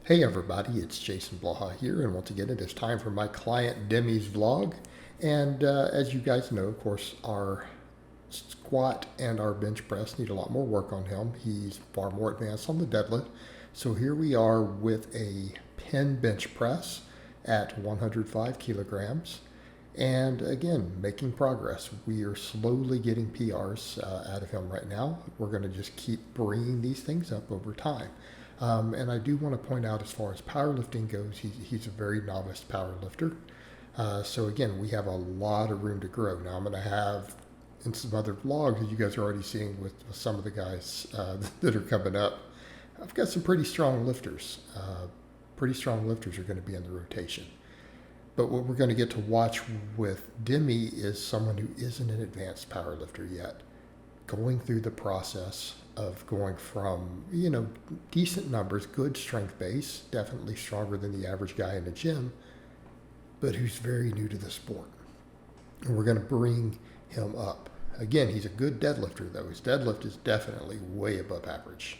Hey everybody, it's Jason Blaha here, and once again it is time for my client Demi's vlog. And as you guys know, of course, our squat and our bench press need a lot more work on him. He's far more advanced on the deadlift. So here we are with a pin bench press at 105 kilograms. And again, making progress. We are slowly getting PRs out of him right now. We're going to just keep bringing these things up over time. And I do want to point out, as far as powerlifting goes, he's a very novice powerlifter. So again, we have a lot of room to grow. Now I'm going to have in some other vlogs that you guys are already seeing with some of the guys that are coming up. I've got some pretty strong lifters. Pretty strong lifters are going to be in the rotation. But what we're going to get to watch with Demi is someone who isn't an advanced powerlifter yet, going through the process of going from, decent numbers, good strength base, definitely stronger than the average guy in the gym, but who's very new to the sport. And we're going to bring him up. Again, he's a good deadlifter, though. His deadlift is definitely way above average.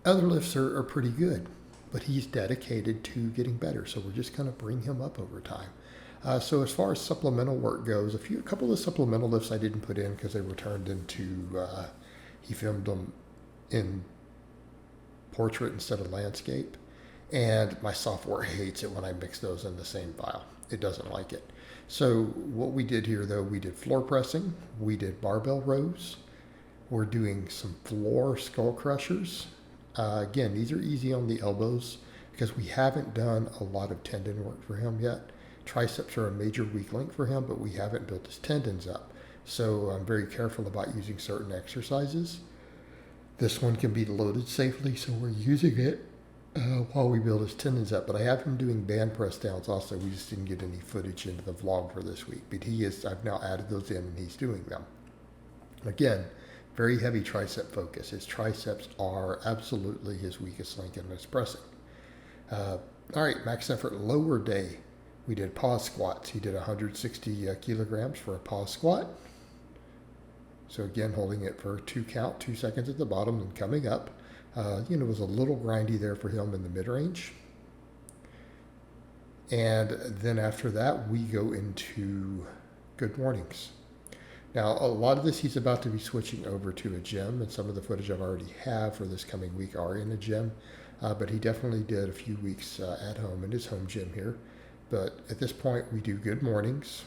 Other lifts are pretty good, but he's dedicated to getting better. So we're just going to bring him up over time. So as far as supplemental work goes, a couple of supplemental lifts I didn't put in because they were turned into, he filmed them in portrait instead of landscape. And my software hates it when I mix those in the same file. It doesn't like it. So what we did here, though, we did floor pressing, we did barbell rows, we're doing some floor skull crushers. Again, these are easy on the elbows because we haven't done a lot of tendon work for him yet. Triceps are a major weak link for him, but we haven't built his tendons up. So I'm very careful about using certain exercises. This one can be loaded safely, so we're using it while we build his tendons up. But I have him doing band press downs also. We just didn't get any footage into the vlog for this week. But I've now added those in and he's doing them. Again, very heavy tricep focus. His triceps are absolutely his weakest link in his pressing. All right, max effort lower day. We did pause squats. He did 160 kilograms for a pause squat. So again, holding it for 2 count, 2 seconds at the bottom and coming up. It was a little grindy there for him in the mid-range. And then after that, we go into good mornings. Now, a lot of this he's about to be switching over to a gym, and some of the footage I've already have for this coming week are in a gym. But he definitely did a few weeks at home in his home gym here. But at this point, we do good mornings.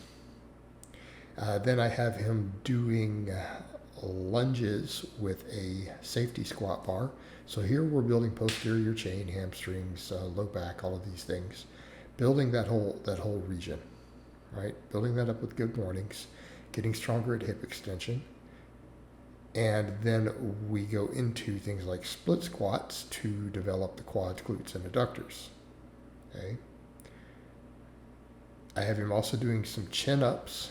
Then I have him doing lunges with a safety squat bar. So here we're building posterior chain, hamstrings, low back, all of these things. Building that whole region, right? Building that up with good mornings, getting stronger at hip extension. And then we go into things like split squats to develop the quads, glutes, and adductors. Okay. I have him also doing some chin-ups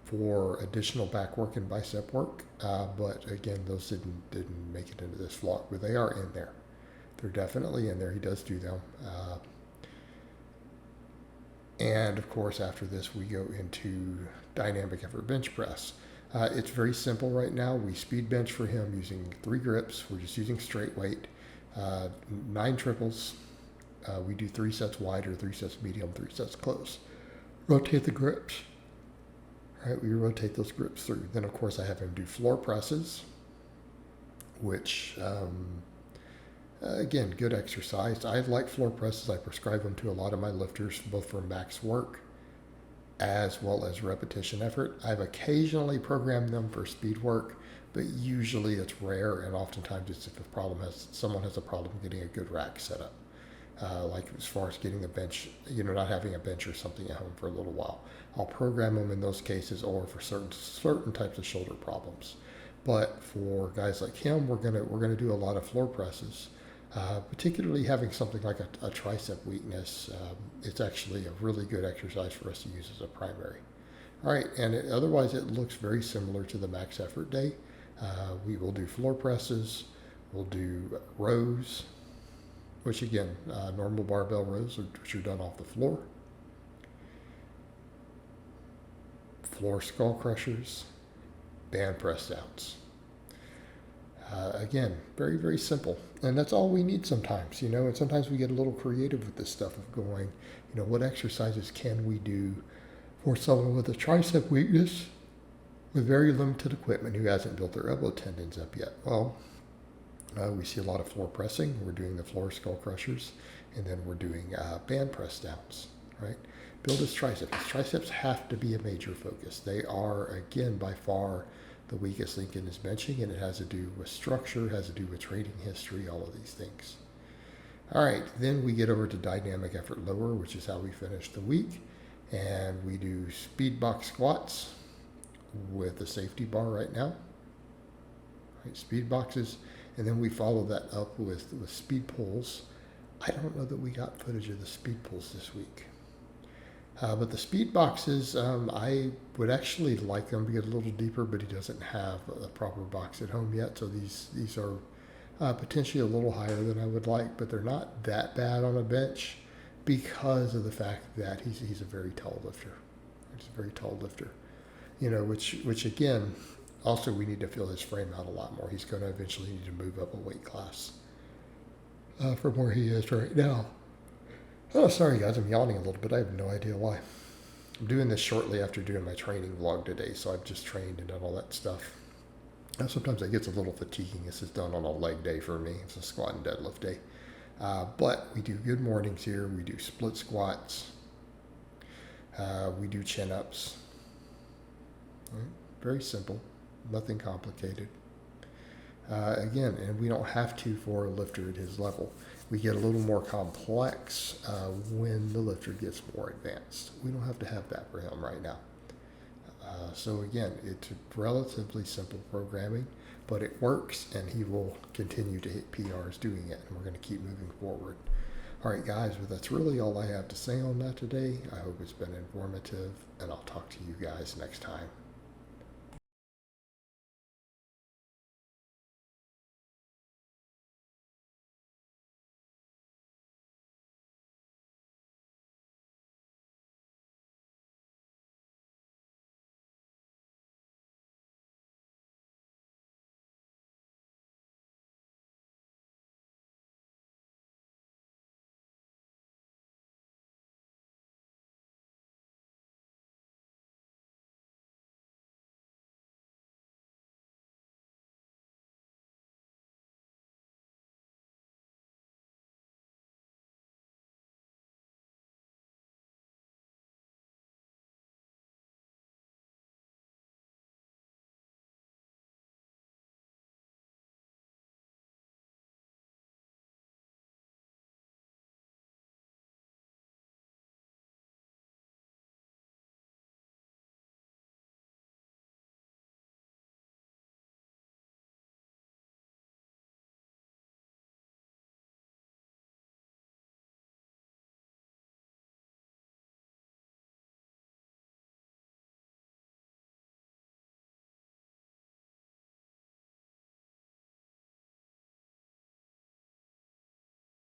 for additional back work and bicep work, but again, those didn't make it into this vlog, but they are in there. They're definitely in there. He does do them. And of course, after this, we go into dynamic effort bench press. It's very simple right now. We speed bench for him using 3 grips. We're just using straight weight, 9 triples. We do 3 sets wide or 3 sets medium, 3 sets close. Rotate the grips. All right, we rotate those grips through. Then, of course, I have him do floor presses, which, again, good exercise. I like floor presses. I prescribe them to a lot of my lifters, both for max work as well as repetition effort. I've occasionally programmed them for speed work, but usually it's rare, and oftentimes it's if someone has a problem getting a good rack set up. Like as far as getting a bench, not having a bench or something at home for a little while. I'll program them in those cases, or for certain types of shoulder problems. But for guys like him, we're gonna do a lot of floor presses, particularly having something like a tricep weakness. It's actually a really good exercise for us to use as a primary. All right, and otherwise it looks very similar to the max effort day. We will do floor presses, we'll do rows, which again, normal barbell rows, which are done off the floor. Floor skull crushers, band press downs. Again, very, very simple. And that's all we need sometimes, and sometimes we get a little creative with this stuff of going, what exercises can we do for someone with a tricep weakness with very limited equipment who hasn't built their elbow tendons up yet? Well, we see a lot of floor pressing. We're doing the floor skull crushers, and then we're doing band press downs, right? Build his triceps. His triceps have to be a major focus. They are, again, by far the weakest link in his benching, and it has to do with structure, has to do with training history, all of these things. All right, then we get over to dynamic effort lower, which is how we finish the week, and we do speed box squats with a safety bar right now. Right, speed boxes, and then we follow that up with speed pulls. I don't know that we got footage of the speed pulls this week. But the speed boxes, I would actually like them to get a little deeper, but he doesn't have a proper box at home yet. So these are potentially a little higher than I would like, but they're not that bad on a bench because of the fact that he's a very tall lifter. He's a very tall lifter, which again, also we need to fill his frame out a lot more. He's going to eventually need to move up a weight class from where he is right now. Oh, sorry guys, I'm yawning a little bit. I have no idea why. I'm doing this shortly after doing my training vlog today, so I've just trained and done all that stuff. Now, sometimes it gets a little fatiguing. This is done on a leg day for me. It's a squat and deadlift day. But we do good mornings here. We do split squats. We do chin-ups. Right? Very simple. Nothing complicated. Again, and we don't have to for a lifter at his level. We get a little more complex when the lifter gets more advanced. We don't have to have that for him right now. So again, it's relatively simple programming, but it works, and he will continue to hit PRs doing it, and we're going to keep moving forward. All right, guys, well, that's really all I have to say on that today. I hope it's been informative, and I'll talk to you guys next time.